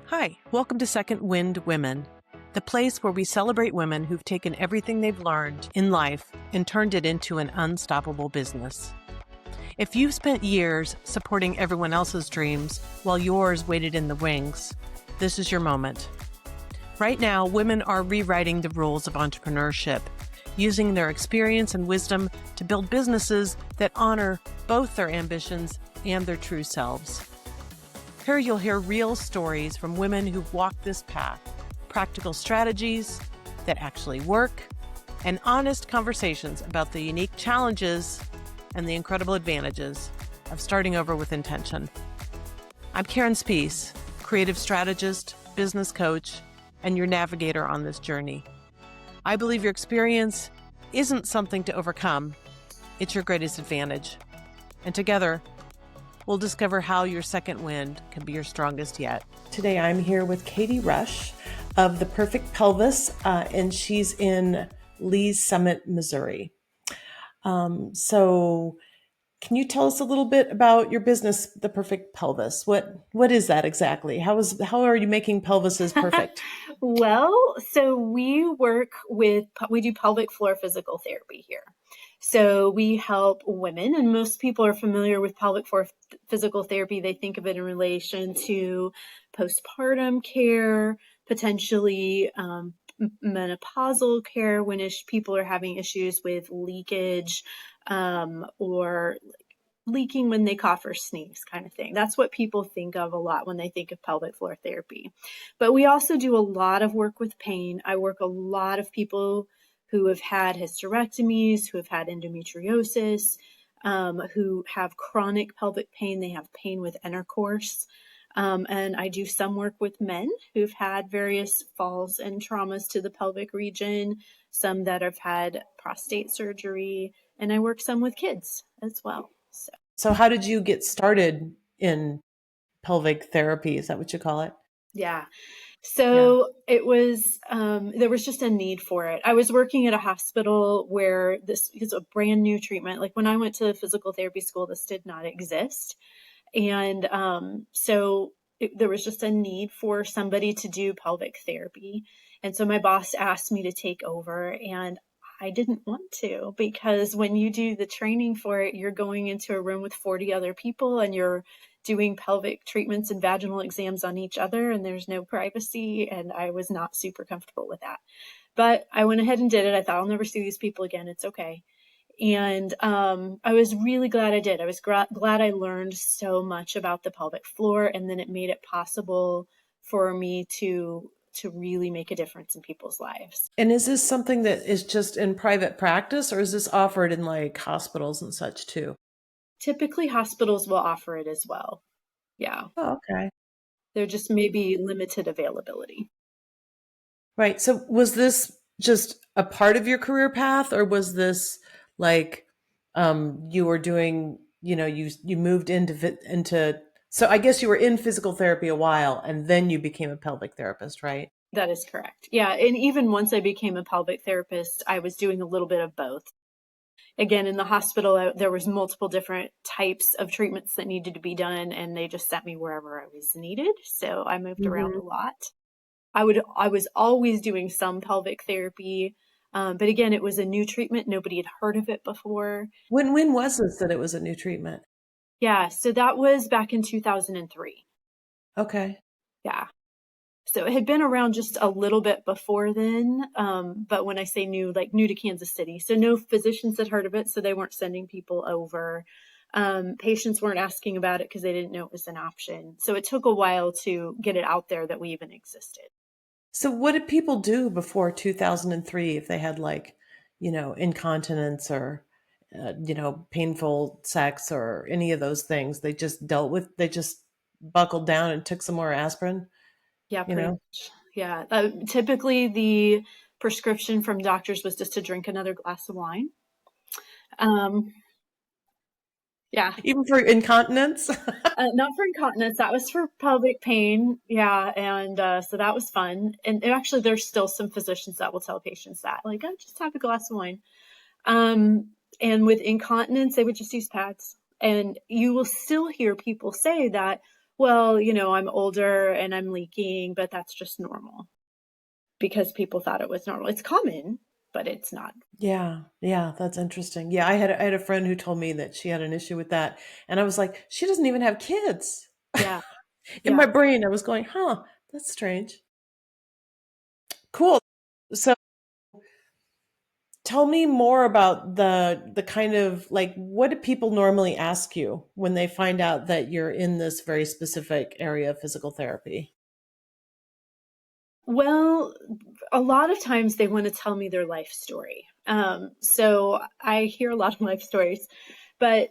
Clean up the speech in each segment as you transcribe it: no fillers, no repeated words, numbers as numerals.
Hi, welcome to Second Wind Women, the place where we celebrate women who've taken everything they've learned in life and turned it into an unstoppable business. If you've spent years supporting everyone else's dreams while yours waited in the wings, this is your moment. Right now, women are rewriting the rules of entrepreneurship, using their experience and wisdom to build businesses that honor both their ambitions and their true selves. Here you'll hear real stories from women who've walked this path, practical strategies that actually work, and honest conversations about the unique challenges and the incredible advantages of starting over with intention. I'm Karen Spees, creative strategist, business coach, and your navigator on this journey. I believe your experience isn't something to overcome, it's your greatest advantage. And together, we'll discover how your second wind can be your strongest yet. Today, I'm here with Katy Rush of the Perfect Pelvis, and she's in Lee's Summit, Missouri. So can you tell us a little bit about your business, the Perfect Pelvis? What is that exactly? How are you making pelvises perfect? Well, so we do pelvic floor physical therapy here. So we help women, and most people are familiar with pelvic floor physical therapy. They think of it in relation to postpartum care, potentially menopausal care when people are having issues with leakage or leaking when they cough or sneeze kind of thing. That's what people think of a lot when they think of pelvic floor therapy. But we also do a lot of work with pain. I work a lot of people who have had hysterectomies, who have had endometriosis, who have chronic pelvic pain. They have pain with intercourse. And I do some work with men who've had various falls and traumas to the pelvic region, some that have had prostate surgery, and I work some with kids as well. So how did you get started in pelvic therapy? Is that what you call it? Yeah. So it was, there was just a need for it. I was working at a hospital where this is a brand new treatment. Like when I went to physical therapy school, this did not exist. And there was just a need for somebody to do pelvic therapy. And so my boss asked me to take over, and I didn't want to, because when you do the training for it, you're going into a room with 40 other people and you're doing pelvic treatments and vaginal exams on each other, and there's no privacy. And I was not super comfortable with that. But I went ahead and did it. I thought I'll never see these people again. It's okay. And I was really glad I did. I was glad I learned so much about the pelvic floor, and then it made it possible for me to really make a difference in people's lives. And is this something that is just in private practice, or is this offered in like hospitals and such too? Typically, hospitals will offer it as well. Yeah. Oh, okay. There just may be limited availability. Right. So was this just a part of your career path, or was this like you were doing, you moved into so I guess you were in physical therapy a while and then you became a pelvic therapist, right? That is correct. Yeah. And even once I became a pelvic therapist, I was doing a little bit of both. Again, in the hospital, there was multiple different types of treatments that needed to be done, and they just sent me wherever I was needed. So I moved around a lot. I was always doing some pelvic therapy. But again, it was a new treatment. Nobody had heard of it before. When was this that it was a new treatment? Yeah. So that was back in 2003. Okay. Yeah. So it had been around just a little bit before then. But when I say new, like new to Kansas City, so no physicians had heard of it. So they weren't sending people over. Patients weren't asking about it because they didn't know it was an option. So it took a while to get it out there that we even existed. So what did people do before 2003 if they had like, incontinence or painful sex or any of those things? They just buckled down and took some more aspirin, Yeah, you pretty know? much. Yeah. Typically, the prescription from doctors was just to drink another glass of wine. Um, yeah. Even for incontinence? Not for incontinence. That was for pelvic pain. Yeah. And so that was fun. And actually, there's still some physicians that will tell patients that, like, oh, just have a glass of wine. And with incontinence, they would just use pads. And you will still hear people say that, well, I'm older and I'm leaking, but that's just normal because people thought it was normal. It's common, but it's not. Yeah, yeah, that's interesting. Yeah, I had a friend who told me that she had an issue with that, and I was like, she doesn't even have kids. Yeah. In Yeah. my brain, I was going, huh, that's strange. Cool. So tell me more about the kind of like what do people normally ask you when they find out that you're in this very specific area of physical therapy? Well, a lot of times they want to tell me their life story. So I hear a lot of life stories, but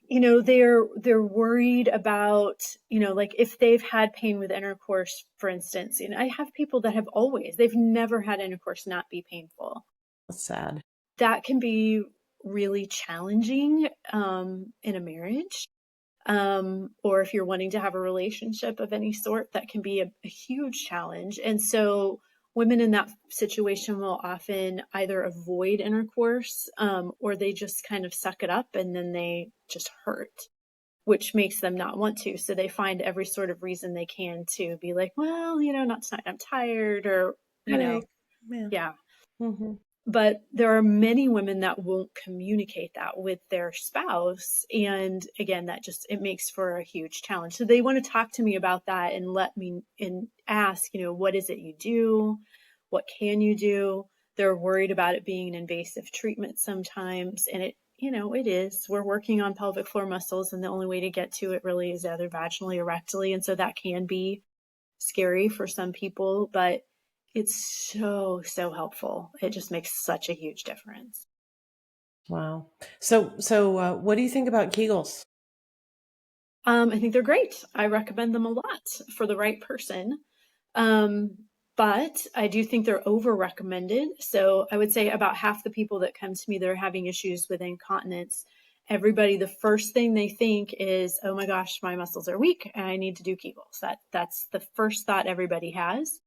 they're worried about, like if they've had pain with intercourse, for instance. I have people that they've never had intercourse not be painful. That's sad. That can be really challenging in a marriage. Or if you're wanting to have a relationship of any sort, that can be a huge challenge. And so women in that situation will often either avoid intercourse, or they just kind of suck it up and then they just hurt, which makes them not want to. So they find every sort of reason they can to be like, well, not tonight, I'm tired, or, Headache. Yeah. yeah. Hmm. But there are many women that won't communicate that with their spouse. And again, it makes for a huge challenge. So they want to talk to me about that and let me and ask, what is it you do? What can you do? They're worried about it being an invasive treatment sometimes. And it is. We're working on pelvic floor muscles, and the only way to get to it really is either vaginally or rectally. And so that can be scary for some people, but it's so, so helpful. It just makes such a huge difference. Wow. So what do you think about Kegels? I think they're great. I recommend them a lot for the right person. Um, but I do think they're over recommended. So I would say about half the people that come to me that are having issues with incontinence, everybody, the first thing they think is, oh my gosh, my muscles are weak and I need to do Kegels. That's the first thought everybody has.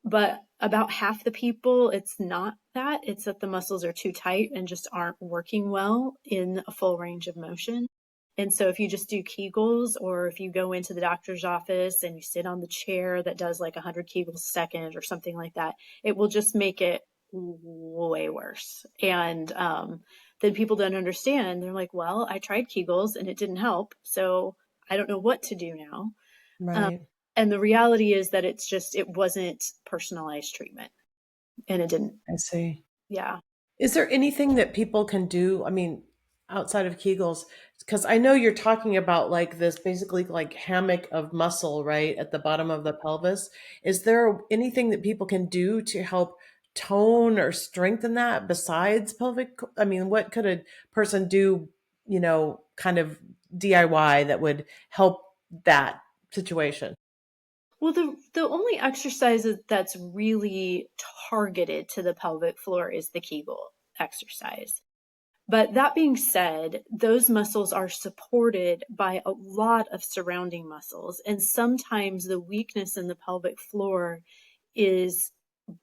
But about half the people, it's not that. It's that the muscles are too tight and just aren't working well in a full range of motion. And so if you just do Kegels, or if you go into the doctor's office and you sit on the chair that does like 100 Kegels a second or something like that, it will just make it way worse. And then people don't understand. They're like, well, I tried Kegels and it didn't help. So I don't know what to do now. Um, Right. and the reality is that it wasn't personalized treatment, and it didn't. I see. Yeah. Is there anything that people can do? I mean, outside of Kegels, because I know you're talking about like this basically like hammock of muscle, right, at the bottom of the pelvis. Is there anything that people can do to help tone or strengthen that besides pelvic? I mean, what could a person do, kind of DIY that would help that situation? Well, the only exercise that's really targeted to the pelvic floor is the Kegel exercise. But that being said, those muscles are supported by a lot of surrounding muscles. And sometimes the weakness in the pelvic floor is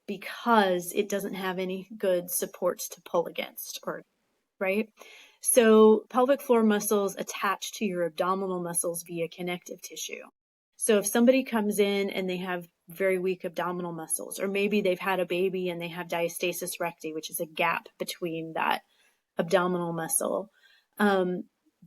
because it doesn't have any good supports to pull against, or right? So pelvic floor muscles attach to your abdominal muscles via connective tissue. So if somebody comes in and they have very weak abdominal muscles, or maybe they've had a baby and they have diastasis recti, which is a gap between that abdominal muscle, um,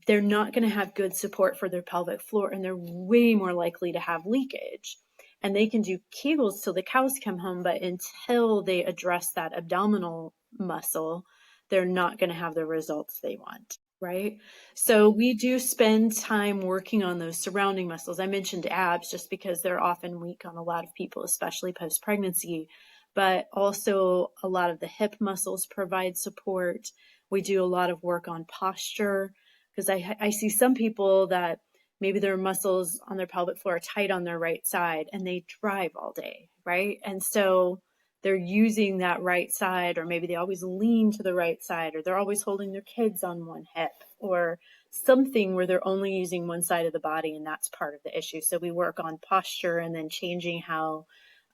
they're not going to have good support for their pelvic floor, and they're way more likely to have leakage. And they can do Kegels till the cows come home, but until they address that abdominal muscle, they're not going to have the results they want. Right. So we do spend time working on those surrounding muscles. I mentioned abs just because they're often weak on a lot of people, especially post pregnancy, but also a lot of the hip muscles provide support. We do a lot of work on posture because I see some people that maybe their muscles on their pelvic floor are tight on their right side and they drive all day, right? And so they're using that right side, or maybe they always lean to the right side, or they're always holding their kids on one hip, or something where they're only using one side of the body, and that's part of the issue. So we work on posture and then changing how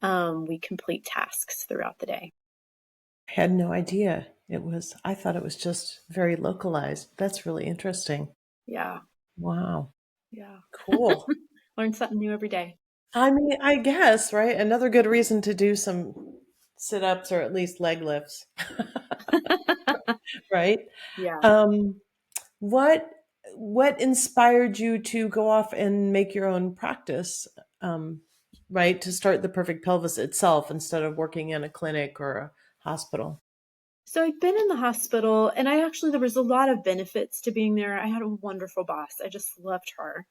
we complete tasks throughout the day. I had no idea. I thought it was just very localized. That's really interesting. Yeah. Wow. Yeah. Cool. Learn something new every day. I mean, I guess, right? Another good reason to do some sit-ups or at least leg lifts, right? Yeah. Um, what what inspired you to go off and make your own practice, um, right? To start the Perfect Pelvis itself instead of working in a clinic or a hospital. So I've been in the hospital, and there was a lot of benefits to being there. I had a wonderful boss. I just loved her.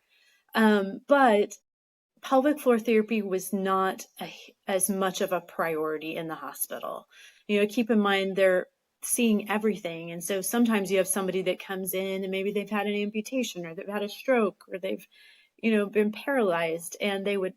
But pelvic floor therapy was not as much of a priority in the hospital. Keep in mind they're seeing everything. And so sometimes you have somebody that comes in and maybe they've had an amputation or they've had a stroke or they've, been paralyzed, and they would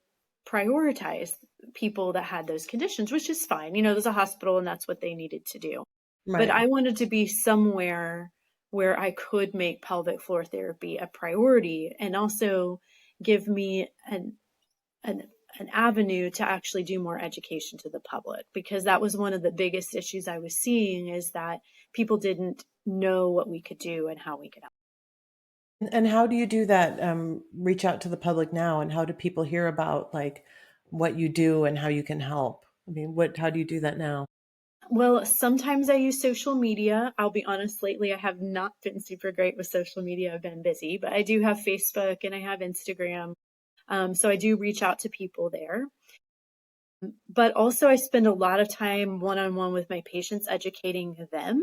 prioritize people that had those conditions, which is fine. There's a hospital and that's what they needed to do. But Right. I wanted to be somewhere where I could make pelvic floor therapy a priority and also give me an an avenue to actually do more education to the public, because that was one of the biggest issues I was seeing, is that people didn't know what we could do and how we could help. And how do you do that? Reach out to the public now, and how do people hear about like what you do and how you can help? I mean, how do you do that now? Well, sometimes I use social media. I'll be honest, lately I have not been super great with social media. I've been busy, but I do have Facebook and I have Instagram. So I do reach out to people there. But also, I spend a lot of time one on one with my patients, educating them.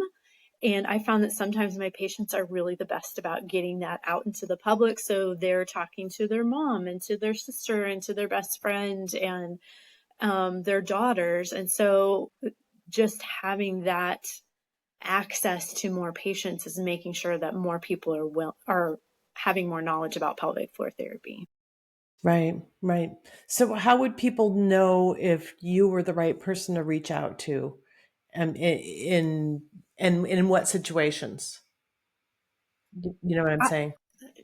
And I found that sometimes my patients are really the best about getting that out into the public. So they're talking to their mom and to their sister and to their best friend and their daughters. And so just having that access to more patients is making sure that more people are having more knowledge about pelvic floor therapy. Right, right. So how would people know if you were the right person to reach out to? In and in what situations? You know what I'm I, saying?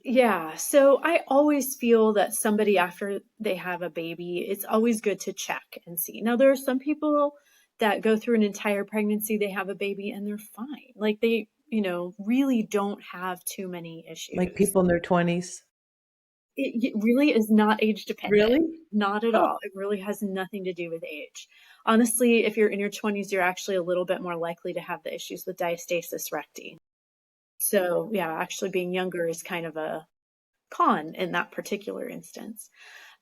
Yeah, so I always feel that somebody after they have a baby, it's always good to check and see. Now, there are some people that go through an entire pregnancy, they have a baby and they're fine. Like they, really don't have too many Like issues. people in their 20s? It really is not age dependent. Really? Not at Huh. all. It really has nothing to do with age. Honestly, if you're in your 20s, you're actually a little bit more likely to have the issues with diastasis recti. So, yeah, actually being younger is kind of a con in that particular instance.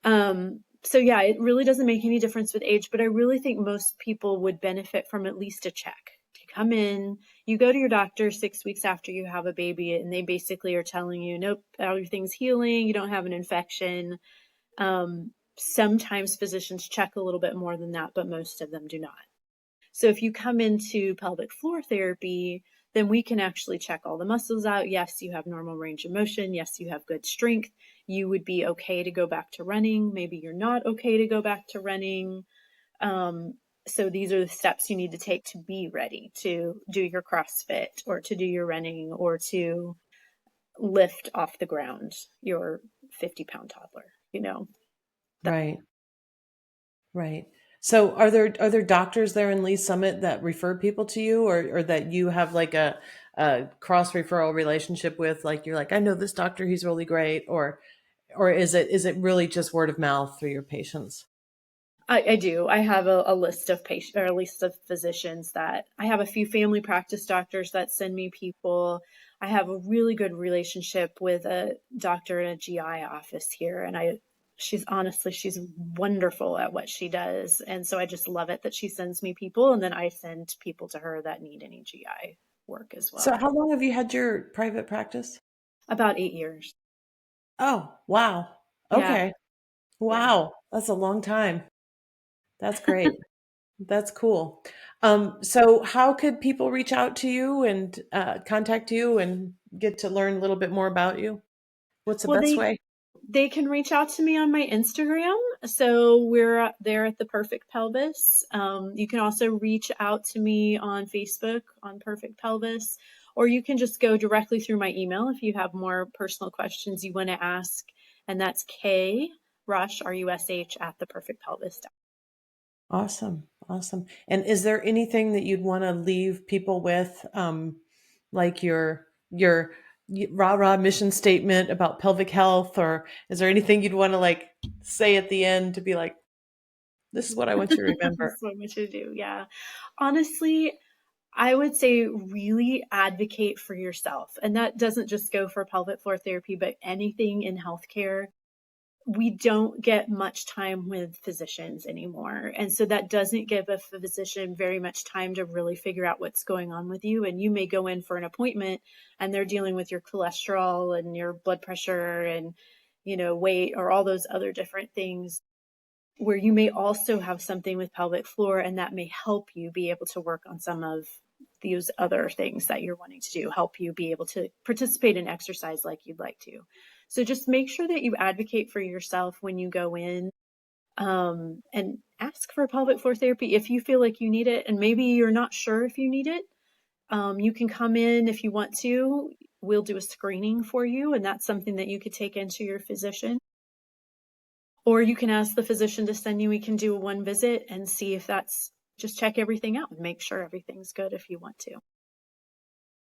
So yeah, it really doesn't make any difference with age, but I really think most people would benefit from at least a check. You come in, you go to your doctor 6 weeks after you have a baby, and they basically are telling you, nope, everything's healing, you don't have an infection. Sometimes physicians check a little bit more than that, but most of them do not. So if you come into pelvic floor therapy, then we can actually check all the muscles out. Yes, you have normal range of motion. Yes, you have good strength. You would be okay to go back to running. Maybe you're not okay to go back to running. Um, so these are the steps you need to take to be ready to do your CrossFit or to do your running or to lift off the ground your 50-pound toddler, Right, right. So are there doctors there in Lee Summit that refer people to you, or that you have like a cross referral relationship with? Like you're like, I know this doctor, he's really great, or is it really just word of mouth through your patients? I do. I have a list of patients, or a list of physicians that I have a few family practice doctors that send me people. I have a really good relationship with a doctor in a GI office here, and she's wonderful at what she does. And so I just love it that she sends me people, and then I send people to her that need any GI work as So well. how long have you had your private practice? About 8 years. Oh, wow. Yeah. Okay. Yeah. Wow. That's a long time. That's great. That's cool. So how could people reach out to you and contact you and get to learn a little bit more about you? What's the Well, best way? they can reach out to me on my Instagram. So we're there at the Perfect Pelvis. You can also reach out to me on Facebook on Perfect Pelvis, or you can just go directly through my email if you have more personal questions you want to ask. And that's K Rush, RUSH, at the Perfect Pelvis. Awesome. Awesome. And is there anything that you'd want to leave people with? Like your rah-rah mission statement about pelvic health, or is there anything you'd want to like say at the end to be like, this is what I want you to remember? So much to do. Yeah. Honestly, I would say really advocate for yourself. And that doesn't just go for pelvic floor therapy, but anything in healthcare. We don't get much time with physicians anymore. And so that doesn't give a physician very much time to really figure out what's going on with you. And you may go in for an appointment and they're dealing with your cholesterol and your blood pressure and, weight or all those other different things, where you may also have something with pelvic floor, and that may help you be able to work on some of these other things that you're wanting to do, help you be able to participate in exercise like you'd like to. So just make sure that you advocate for yourself when you go in, and ask for pelvic floor therapy if you feel like you need it. And maybe you're not sure if you need it. You can come in if you want to. We'll do a screening for you, and that's something that you could take into your physician. Or you can ask the physician to send you, we can do one visit and see if that's, just check everything out and make sure everything's good if you want to.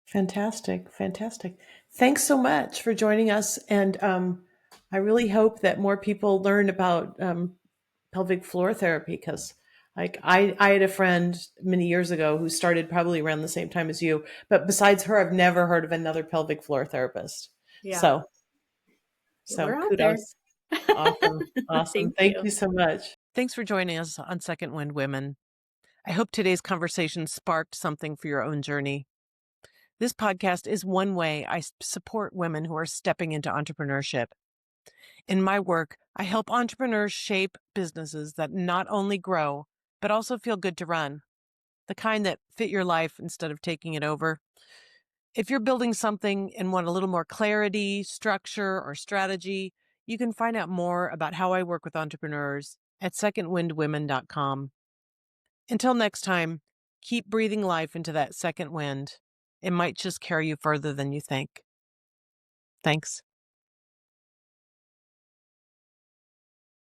Fantastic. Fantastic. Thanks so much for joining us. And I really hope that more people learn about pelvic floor therapy, because like I had a friend many years ago who started probably around the same time as you, but besides her, I've never heard of another pelvic floor therapist. Yeah. So We're out there. kudos. Awesome. Awesome. Thank Thank you. you so much. Thanks for joining us on Second Wind Women. I hope today's conversation sparked something for your own journey. This podcast is one way I support women who are stepping into entrepreneurship. In my work, I help entrepreneurs shape businesses that not only grow, but also feel good to run, the kind that fit your life instead of taking it over. If you're building something and want a little more clarity, structure, or strategy, you can find out more about how I work with entrepreneurs at secondwindwomen.com. Until next time, keep breathing life into that second wind. It might just carry you further than you think. Thanks.